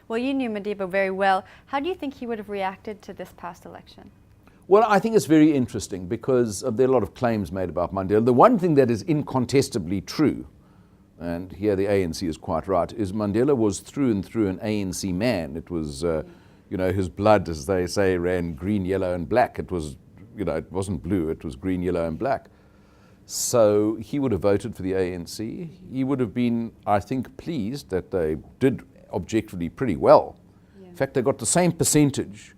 Well, you knew Madiba very well. How do you think he would have reacted to this past election? Well, I think it's very interesting because there are a lot of claims made about Mandela. The one thing that is incontestably true, and here the ANC is quite right, is Mandela was through and through an ANC man. It was, his blood, as they say, ran green, yellow, and black. It was, it wasn't blue, it was green, yellow, and black. So he would have voted for the ANC. He would have been, I think, pleased that they did objectively pretty well. Yeah. In fact, they got the same percentage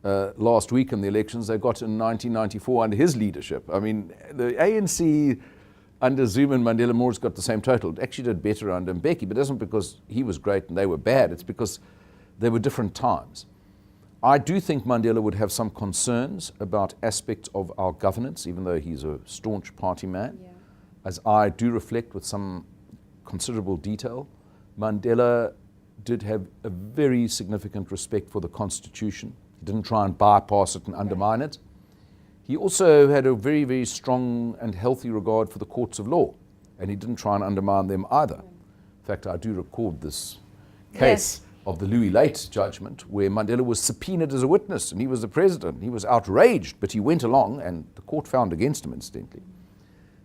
last week in the elections they got in 1994 under his leadership. I mean, the ANC under Zuma and Mandela more has got the same total. It actually did better under Mbeki, but it isn't because he was great and they were bad. It's because they were different times. I do think Mandela would have some concerns about aspects of our governance, even though he's a staunch party man. Yeah. As I do reflect with some considerable detail, Mandela did have a very significant respect for the Constitution. He didn't try and bypass it and undermine it. He also had a very, very strong and healthy regard for the courts of law, and he didn't try and undermine them either. In fact, I do record this case of the Louis Late judgment where Mandela was subpoenaed as a witness, and he was the president. He was outraged, but he went along, and the court found against him, incidentally,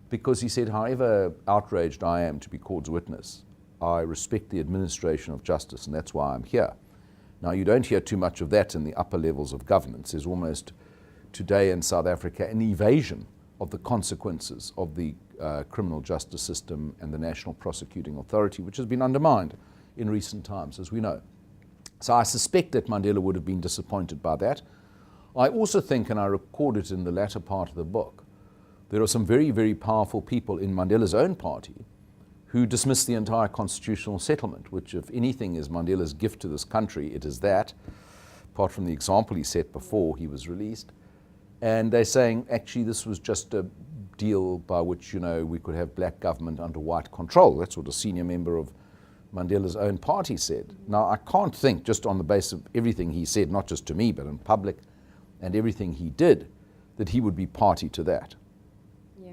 because he said, however outraged I am to be called as a witness, I respect the administration of justice, and that's why I'm here. Now, you don't hear too much of that in the upper levels of governance. There's almost, today in South Africa, an evasion of the consequences of the criminal justice system and the National Prosecuting Authority, which has been undermined in recent times, as we know. So I suspect that Mandela would have been disappointed by that. I also think, and I record it in the latter part of the book, there are some very, very powerful people in Mandela's own party who dismissed the entire constitutional settlement, which, if anything, is Mandela's gift to this country. It is that, apart from the example he set before he was released. And they're saying, actually, this was just a deal by which, we could have black government under white control. That's what a senior member of Mandela's own party said. Now, I can't think, just on the basis of everything he said, not just to me, but in public, and everything he did, that he would be party to that. Yeah.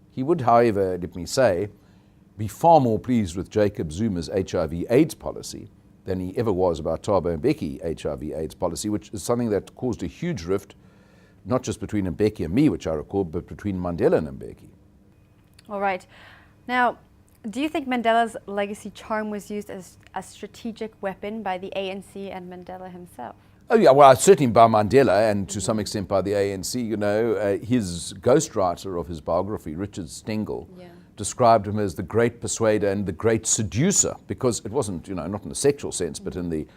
He would, however, let me say, be far more pleased with Jacob Zuma's HIV/AIDS policy than he ever was about Thabo Mbeki HIV/AIDS policy, which is something that caused a huge rift, not just between Mbeki and me, which I recall, but between Mandela and Mbeki. All right. Now, do you think Mandela's legacy charm was used as a strategic weapon by the ANC and Mandela himself? Oh yeah, well, certainly by Mandela and to some extent by the ANC. His ghostwriter of his biography, Richard Stengel, described him as the great persuader and the great seducer, because it wasn't, not in the sexual sense, but in the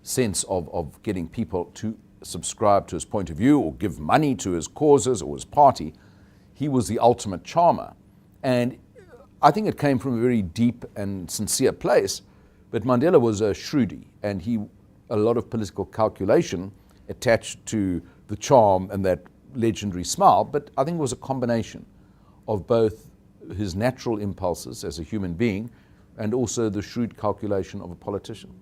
sense of getting people to subscribe to his point of view or give money to his causes or his party. He was the ultimate charmer. And I think it came from a very deep and sincere place, but Mandela was a shrewdie, and a lot of political calculation attached to the charm and that legendary smile, but I think it was a combination of both his natural impulses as a human being and also the shrewd calculation of a politician.